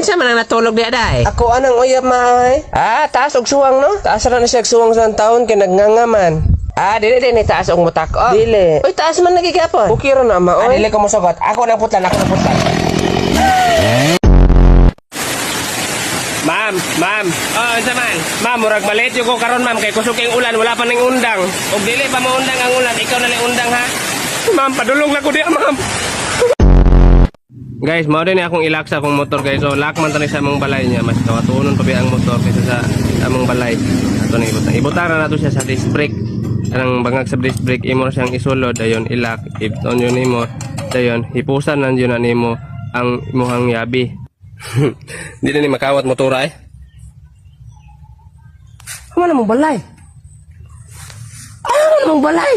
Kinsa man ang natulog di aday? Ako anang uyab maay. Taas og suwang no? Taas ra na siya suwang sa taon kay nagngangaman. Dili taas og mutak-o. Dili. Uy, taas man lagi gyapon. Okay ra na ma oy. Dili ko mosugot. Ako nang putlan. Ma'am. Unsa man? Ma'am, murag malit yung ko karon ma'am kay kusog kay ulan, wala pa ning undang. Og dili pa mo undang ang ulan, ikaw na lang undang ha. Ma'am, padulong lang ko di ma'am. Guys, mao din akong ilak sa akong motor guys. So, lock man tani sa among balay niya. Mas kawatunon pa ba ang motor kaysa sa among balay. Ato na ibutan. Ibutara na to siya sa disc brake. Anang bangag sa disc brake imo siyang isulod dayon ilak. Ibton yun nimo dayon hipusan nan yun nimo ang imuhang yabi. Di na ni makawat motora eh. Ano namang balay? Ano namang balay?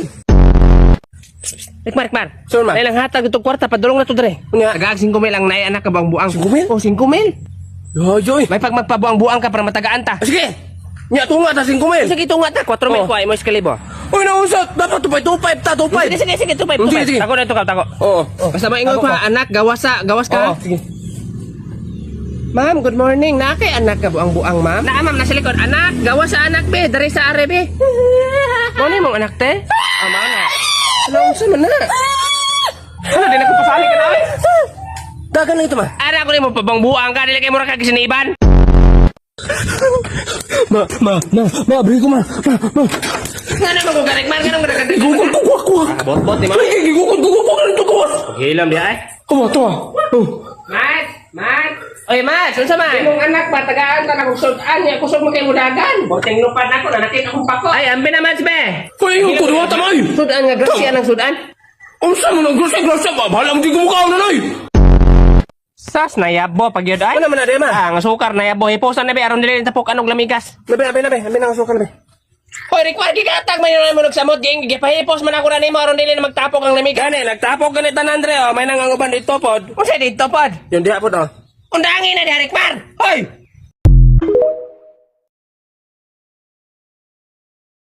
Rikmar. Sure, ma'am. Dahil lang hatag itong kwarta, padulong na ito dre. Unya. Tagaag 5 mil ang nai anak ka bang buang. 5 mil? Oh, 5 mil. Yoy. May pag magpabuang-buang ka para matagaan ta. Sige. Nya tunga ta 5 mil. Sige, ito nga ta. 4 mil ko ay mo iskalibo. Uy nausat, dapat tupay 25 ta 25. Sige, tupay. Sige. Tako na ito ka, tako. Oo. Basta maingon ko ha, anak, gawas ka. Sige. Ma'am, good morning. Nakay anak ka buang-buang, ma'am? Ma'am, nasa likod. Anak, gawas sa anak, be. Dari sa are, be. Ano mong anak, te? Mao na. Ano, saan man na? Ano, di nagpapasali ka na, eh? Dagan lang ito ma. Anak ko rin mo, pabang-buang ka. Dili kayo mura kagisiniban. Ma, beri ko ma. Nga naman ko, Garikmar. Nga naman ko, Gugol ko. Bot-bot, di, ma'am. Gugol ko ito ko. Hilam di, ay. Tuwa. Mat! Oy, Mat! Saan sa man? Imong anak ba? Tagaan ka na kung sudan niya. Kusog mo kayo mudagan. Boteng lupad na ko. Nanakit akong pako. Ay, ambi naman, be. Uy, yung kuduwa tamay. Sudan nga, grasya ng sudan. Unsa mo nang grosya ba? Bahala mo di ko mukha na nay. Sas na yabo pag yun ay. Ano man na di ma? Ang sukar na yabo. Hiposan na be. Aron dili tapok anong lamigas. Nabe nang suka nabe. Hoy, Rikwar, gigatag man yun mo nagsamot. Gipahipos man ako na nimo. Aron dili na magtapok ang lamigas. Gani, nagtapok ganit na Andre oh. May nanganguban dito pod. Unsa dito pod? Yung diha pod oh. Undangin na di, Rikwar. Hoy,